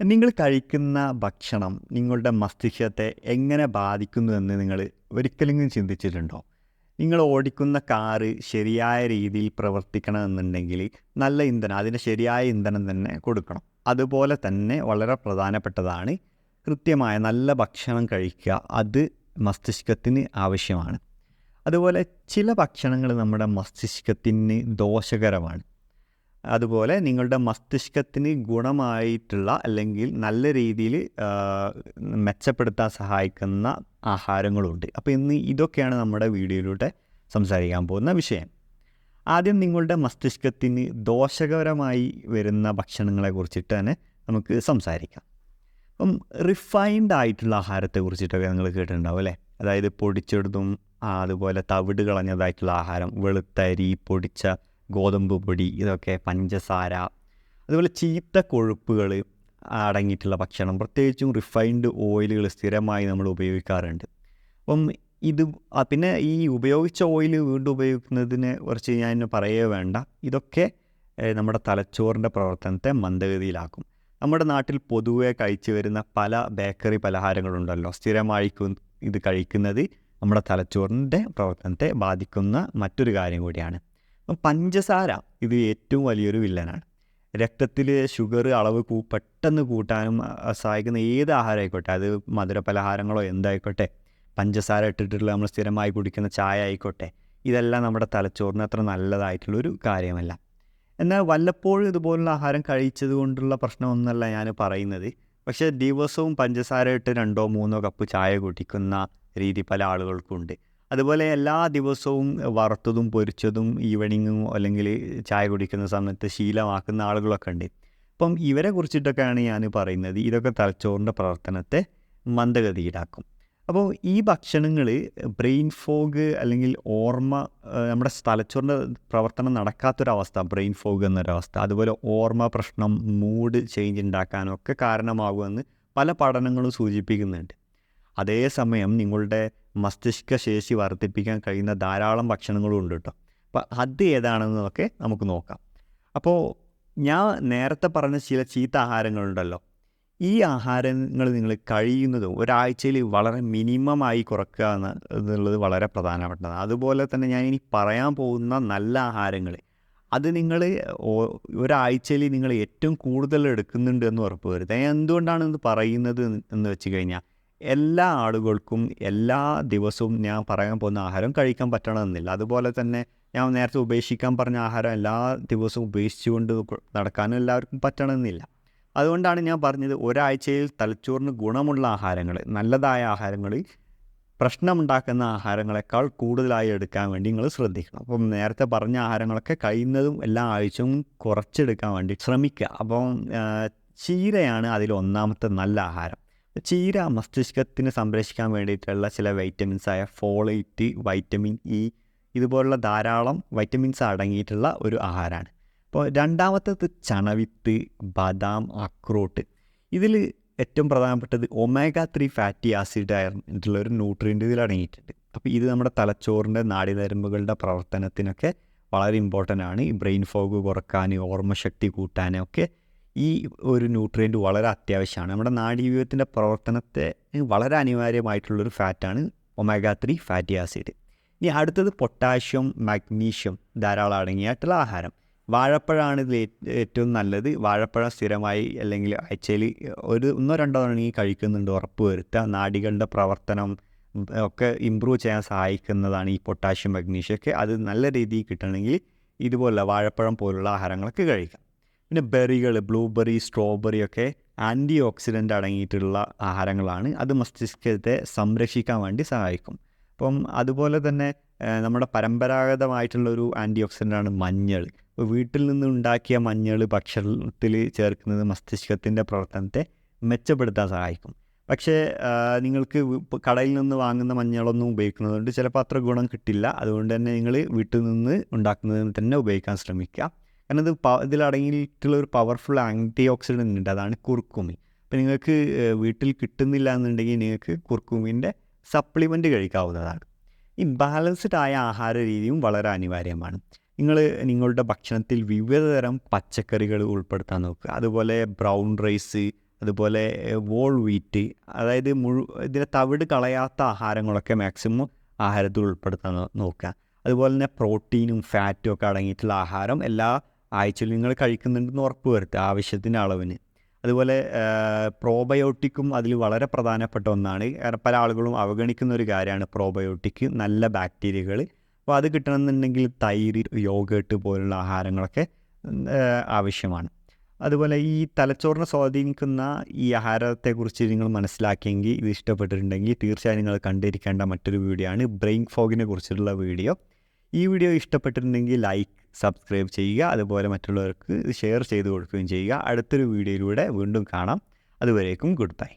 നിങ്ങൾ കഴിക്കുന്ന ഭക്ഷണം നിങ്ങളുടെ മസ്തിഷ്കത്തെ എങ്ങനെ ബാധിക്കുന്നു എന്ന് നിങ്ങൾ ഒരിക്കലെങ്കിലും ചിന്തിച്ചിട്ടുണ്ടോ? നിങ്ങൾ ഓടിക്കുന്ന കാറ് ശരിയായ രീതിയിൽ പ്രവർത്തിക്കണമെന്നുണ്ടെങ്കിൽ നല്ല ഇന്ധനം, അതിന് ശരിയായ ഇന്ധനം തന്നെ കൊടുക്കണം. അതുപോലെ തന്നെ വളരെ പ്രധാനപ്പെട്ടതാണ് കൃത്യമായ നല്ല ഭക്ഷണം കഴിക്കുക. അത് മസ്തിഷ്കത്തിന് ആവശ്യമാണ്. അതുപോലെ ചില ഭക്ഷണങ്ങൾ നമ്മുടെ മസ്തിഷ്കത്തിന് ദോഷകരമാണ്. അതുപോലെ നിങ്ങളുടെ മസ്തിഷ്കത്തിന് ഗുണമായിട്ടുള്ള അല്ലെങ്കിൽ നല്ല രീതിയിൽ മെച്ചപ്പെടുത്താൻ സഹായിക്കുന്ന ആഹാരങ്ങളുണ്ട്. അപ്പോൾ ഇന്ന് ഇതൊക്കെയാണ് നമ്മുടെ വീഡിയോയിലൂടെ സംസാരിക്കാൻ പോകുന്ന വിഷയം. ആദ്യം നിങ്ങളുടെ മസ്തിഷ്കത്തിന് ദോഷകരമായി വരുന്ന ഭക്ഷണങ്ങളെ കുറിച്ചിട്ട് തന്നെ നമുക്ക് സംസാരിക്കാം. അപ്പം റിഫൈൻഡ് ആയിട്ടുള്ള ആഹാരത്തെ കുറിച്ചിട്ടൊക്കെ നിങ്ങൾ കേട്ടിട്ടുണ്ടാവും അല്ലേ? അതായത് പൊടിച്ചെടുത്തും അതുപോലെ തവിട് കളഞ്ഞതായിട്ടുള്ള ആഹാരം, വെളുത്തരി, പൊടിച്ച ഗോതമ്പ് പൊടി, ഇതൊക്കെ പഞ്ചസാര, അതുപോലെ ചീത്ത കൊഴുപ്പുകൾ അടങ്ങിയിട്ടുള്ള ഭക്ഷണം, പ്രത്യേകിച്ചും റിഫൈൻഡ് ഓയിലുകൾ സ്ഥിരമായി നമ്മൾ ഉപയോഗിക്കാറുണ്ട്. അപ്പം ഇത് പിന്നെ ഈ ഉപയോഗിച്ച ഓയിൽ വീണ്ടും ഉപയോഗിക്കുന്നതിനെ കുറിച്ച് ഞാൻ പറയുകയേ വേണ്ട. ഇതൊക്കെ നമ്മുടെ തലച്ചോറിൻ്റെ പ്രവർത്തനത്തെ മന്ദഗതിയിലാക്കും. നമ്മുടെ നാട്ടിൽ പൊതുവെ കഴിച്ചു വരുന്ന പല ബേക്കറി പലഹാരങ്ങളുണ്ടല്ലോ, സ്ഥിരമായി ഇത് കഴിക്കുന്നത് നമ്മുടെ തലച്ചോറിൻ്റെ പ്രവർത്തനത്തെ ബാധിക്കുന്ന മറ്റൊരു കാര്യം കൂടിയാണ്. അപ്പം പഞ്ചസാര ഇത് ഏറ്റവും വലിയൊരു വില്ലനാണ്. രക്തത്തിൽ ഷുഗർ അളവ് പെട്ടെന്ന് കൂട്ടാനും സഹായിക്കുന്ന ഏത് ആഹാരം ആയിക്കോട്ടെ, അത് മധുര പലഹാരങ്ങളോ എന്തായിക്കോട്ടെ, പഞ്ചസാര ഇട്ടിട്ടുള്ള നമ്മൾ സ്ഥിരമായി കുടിക്കുന്ന ചായ ആയിക്കോട്ടെ, ഇതെല്ലാം നമ്മുടെ തലച്ചോറിന് അത്ര നല്ലതായിട്ടുള്ളൊരു കാര്യമല്ല. എന്നാൽ വല്ലപ്പോഴും ഇതുപോലുള്ള ആഹാരം കഴിച്ചത് കൊണ്ടുള്ള പ്രശ്നമൊന്നുമല്ല ഞാൻ പറയുന്നത്. പക്ഷേ ദിവസവും പഞ്ചസാര ഇട്ട് 2-3 കപ്പ് ചായ കുടിക്കുന്ന രീതി പല ആളുകൾക്കുണ്ട്. അതുപോലെ എല്ലാ ദിവസവും വറുത്തതും പൊരിച്ചതും ഈവനിങ്ങും അല്ലെങ്കിൽ ചായ കുടിക്കുന്ന സമയത്ത് ശീലമാക്കുന്ന ആളുകളൊക്കെ ഉണ്ട്. അപ്പം ഇവരെ കുറിച്ചിട്ടൊക്കെയാണ് ഞാൻ പറയുന്നത്. ഇതൊക്കെ തലച്ചോറിൻ്റെ പ്രവർത്തനത്തെ മന്ദഗതിയിലാക്കും. അപ്പോൾ ഈ ഭക്ഷണങ്ങൾ ബ്രെയിൻ ഫോഗ് അല്ലെങ്കിൽ ഓർമ്മ, നമ്മുടെ തലച്ചോറിൻ്റെ പ്രവർത്തനം നടക്കാത്തൊരവസ്ഥ, ബ്രെയിൻ ഫോഗ് എന്നൊരവസ്ഥ, അതുപോലെ ഓർമ്മ പ്രശ്നം, മൂഡ് ചേഞ്ച് ഉണ്ടാക്കാനൊക്കെ കാരണമാകുമെന്ന് പല പഠനങ്ങളും സൂചിപ്പിക്കുന്നുണ്ട്. അതേസമയം നിങ്ങളുടെ മസ്തിഷ്ക ശേഷി വർദ്ധിപ്പിക്കാൻ കഴിയുന്ന ധാരാളം ഭക്ഷണങ്ങളും ഉണ്ട് കേട്ടോ. അപ്പോൾ അത് ഏതാണെന്നൊക്കെ നമുക്ക് നോക്കാം. അപ്പോൾ ഞാൻ നേരത്തെ പറഞ്ഞ ചില ചീത്ത ആഹാരങ്ങളുണ്ടല്ലോ, ഈ ആഹാരങ്ങൾ നിങ്ങൾ കഴിയുന്നതും ഒരാഴ്ചയിൽ വളരെ മിനിമമായി കുറക്കുക എന്നുള്ളത് വളരെ പ്രധാനപ്പെട്ടതാണ്. അതുപോലെ തന്നെ ഞാൻ ഇനി പറയാൻ പോകുന്ന നല്ല ആഹാരങ്ങൾ, അത് നിങ്ങൾ ഒരാഴ്ചയിൽ നിങ്ങൾ ഏറ്റവും കൂടുതൽ എടുക്കുന്നുണ്ട് എന്ന് ഉറപ്പ് വരുത്തുക. എന്തുകൊണ്ടാണ് ഇത് പറയുന്നത് എന്ന് വെച്ച് കഴിഞ്ഞാൽ, എല്ലാ ആളുകൾക്കും എല്ലാ ദിവസവും ഞാൻ പറയാൻ പോകുന്ന ആഹാരം കഴിക്കാൻ പറ്റണമെന്നില്ല. അതുപോലെ തന്നെ ഞാൻ നേരത്തെ ഉപേക്ഷിക്കാൻ പറഞ്ഞ ആഹാരം എല്ലാ ദിവസവും ഉപേക്ഷിച്ചുകൊണ്ട് നടക്കാനും എല്ലാവർക്കും പറ്റണമെന്നില്ല. അതുകൊണ്ടാണ് ഞാൻ പറഞ്ഞത്, ഒരാഴ്ചയിൽ തലച്ചോറിന് ഗുണമുള്ള ആഹാരങ്ങൾ, നല്ലതായ ആഹാരങ്ങൾ, പ്രശ്നമുണ്ടാക്കുന്ന ആഹാരങ്ങളെക്കാൾ കൂടുതലായി എടുക്കാൻ വേണ്ടി നിങ്ങൾ ശ്രദ്ധിക്കണം. അപ്പം നേരത്തെ പറഞ്ഞ ആഹാരങ്ങളൊക്കെ കഴിയുന്നതും എല്ലാ ആഴ്ചയും കുറച്ചെടുക്കാൻ വേണ്ടി ശ്രമിക്കുക. അപ്പം ചീരയാണ് അതിൽ ഒന്നാമത്തെ നല്ല ആഹാരം. ചീര മസ്തിഷ്കത്തിന് സംരക്ഷിക്കാൻ വേണ്ടിയിട്ടുള്ള ചില വൈറ്റമിൻസായ ഫോളേറ്റ്, വൈറ്റമിൻ ഇ, ഇതുപോലുള്ള ധാരാളം വൈറ്റമിൻസ് അടങ്ങിയിട്ടുള്ള ഒരു ആഹാരമാണ്. അപ്പോൾ രണ്ടാമത്തേത് ചണവിത്ത്, ബദാം, അക്രോട്ട്. ഇതിൽ ഏറ്റവും പ്രധാനപ്പെട്ടത് ഒമേഗ 3 ഫാറ്റി ആസിഡ് ആയിട്ടുള്ളൊരു ന്യൂട്രിയൻ്റ് ഇതിൽ അടങ്ങിയിട്ടുണ്ട്. അപ്പോൾ ഇത് നമ്മുടെ തലച്ചോറിൻ്റെ നാഡീനരമ്പുകളുടെ പ്രവർത്തനത്തിനൊക്കെ വളരെ ഇമ്പോർട്ടൻ്റ് ആണ്. ഈ ബ്രെയിൻ ഫോഗ് കുറക്കാൻ, ഓർമ്മശക്തി കൂട്ടാനൊക്കെ ഈ ഒരു ന്യൂട്രിയൻ്റ് വളരെ അത്യാവശ്യമാണ്. നമ്മുടെ നാഡീവ്യൂഹത്തിൻ്റെ പ്രവർത്തനത്തെ വളരെ അനിവാര്യമായിട്ടുള്ളൊരു ഫാറ്റാണ് ഒമേഗ 3 ഫാറ്റി ആസിഡ്. ഇനി അടുത്തത് പൊട്ടാഷ്യം, മാഗ്നീഷ്യം ധാരാളം അടങ്ങിയിട്ടുള്ള ആഹാരം. വാഴപ്പഴമാണ് ഇതിൽ ഏറ്റവും നല്ലത്. വാഴപ്പഴം സ്ഥിരമായി അല്ലെങ്കിൽ ആഴ്ചയിൽ 1-2 തവണ കഴിക്കുന്നുണ്ട് ഉറപ്പ് വരുത്തുക. നാഡികളുടെ പ്രവർത്തനം ഒക്കെ ഇമ്പ്രൂവ് ചെയ്യാൻ സഹായിക്കുന്നതാണ് ഈ പൊട്ടാഷ്യം, മഗ്നീഷ്യം ഒക്കെ. അത് നല്ല രീതിയിൽ കിട്ടണമെങ്കിൽ ഇതുപോലുള്ള വാഴപ്പഴം പോലുള്ള ആഹാരങ്ങളൊക്കെ കഴിക്കാം. പിന്നെ ബെറികൾ, ബ്ലൂബെറി, സ്ട്രോബെറി ഒക്കെ ആൻറ്റി ഓക്സിഡൻ്റ് അടങ്ങിയിട്ടുള്ള ആഹാരങ്ങളാണ്. അത് മസ്തിഷ്കത്തെ സംരക്ഷിക്കാൻ വേണ്ടി സഹായിക്കും. അപ്പം അതുപോലെ തന്നെ നമ്മുടെ പരമ്പരാഗതമായിട്ടുള്ളൊരു ആൻറ്റി ഓക്സിഡൻ്റാണ് മഞ്ഞൾ. വീട്ടിൽ നിന്ന് ഉണ്ടാക്കിയ മഞ്ഞൾ ഭക്ഷണത്തിൽ ചേർക്കുന്നത് മസ്തിഷ്കത്തിൻ്റെ പ്രവർത്തനത്തെ മെച്ചപ്പെടുത്താൻ സഹായിക്കും. പക്ഷേ നിങ്ങൾക്ക് കടയിൽ നിന്ന് വാങ്ങുന്ന മഞ്ഞളൊന്നും ഉപയോഗിക്കുന്നതുകൊണ്ട് ചിലപ്പോൾ അത്ര ഗുണം കിട്ടില്ല. അതുകൊണ്ട് തന്നെ നിങ്ങൾ വീട്ടിൽ നിന്ന് ഉണ്ടാക്കുന്നതിന് തന്നെ ഉപയോഗിക്കാൻ ശ്രമിക്കുക. കാരണം ഇതിലടങ്ങിയിട്ടുള്ള ഒരു പവർഫുൾ ആൻറ്റി ഓക്സിഡൻ്റ് ഉണ്ട്, അതാണ് കുർക്കുമിൻ. അപ്പോൾ നിങ്ങൾക്ക് വീട്ടിൽ കിട്ടുന്നില്ല എന്നുണ്ടെങ്കിൽ നിങ്ങൾക്ക് കുർക്കുമിൻ്റെ സപ്ലിമെൻറ്റ് കഴിക്കാവുന്നതാണ്. ഈ ബാലൻസ്ഡ് ആയ ആഹാര രീതിയും വളരെ അനിവാര്യമാണ്. നിങ്ങളുടെ ഭക്ഷണത്തിൽ വിവിധ തരം പച്ചക്കറികൾ ഉൾപ്പെടുത്താൻ നോക്കുക. അതുപോലെ ബ്രൗൺ റൈസ്, അതുപോലെ വോൾ വീറ്റ്, അതായത് ഇതിലെ തവിട് കളയാത്ത ആഹാരങ്ങളൊക്കെ മാക്സിമം ആഹാരത്തിൽ ഉൾപ്പെടുത്താൻ നോക്കുക. അതുപോലെ തന്നെ പ്രോട്ടീനും ഫാറ്റും ഒക്കെ അടങ്ങിയിട്ടുള്ള ആഹാരം എല്ലാ ആഴ്ചയിലും നിങ്ങൾ കഴിക്കുന്നുണ്ടെന്ന് ഉറപ്പ് വരുത്തുക ആവശ്യത്തിൻ്റെ അളവിന്. അതുപോലെ പ്രോബയോട്ടിക്കും അതിൽ വളരെ പ്രധാനപ്പെട്ട ഒന്നാണ്. കാരണം പല ആളുകളും അവഗണിക്കുന്ന ഒരു കാര്യമാണ് പ്രോബയോട്ടിക്, നല്ല ബാക്ടീരിയകൾ. അപ്പോൾ അത് കിട്ടണമെന്നുണ്ടെങ്കിൽ തൈര്, യോഗേട്ട് പോലുള്ള ആഹാരങ്ങളൊക്കെ ആവശ്യമാണ്. അതുപോലെ ഈ തലച്ചോറിനെ സ്വാധീനിക്കുന്ന ഈ ആഹാരത്തെക്കുറിച്ച് നിങ്ങൾ മനസ്സിലാക്കിയെങ്കിൽ, ഇത് ഇഷ്ടപ്പെട്ടിട്ടുണ്ടെങ്കിൽ തീർച്ചയായും നിങ്ങൾ കണ്ടിരിക്കേണ്ട മറ്റൊരു വീഡിയോ ആണ് ബ്രെയിൻ ഫോഗിനെ കുറിച്ചുള്ള വീഡിയോ. ഈ വീഡിയോ ഇഷ്ടപ്പെട്ടിട്ടുണ്ടെങ്കിൽ ലൈക്ക്, സബ്സ്ക്രൈബ് ചെയ്യുക. അതുപോലെ മറ്റുള്ളവർക്ക് ഷെയർ ചെയ്ത് കൊടുക്കുകയും ചെയ്യുക. അടുത്തൊരു വീഡിയോയിലൂടെ വീണ്ടും കാണാം. അതുവരേക്കും ഗുഡ് ബൈ.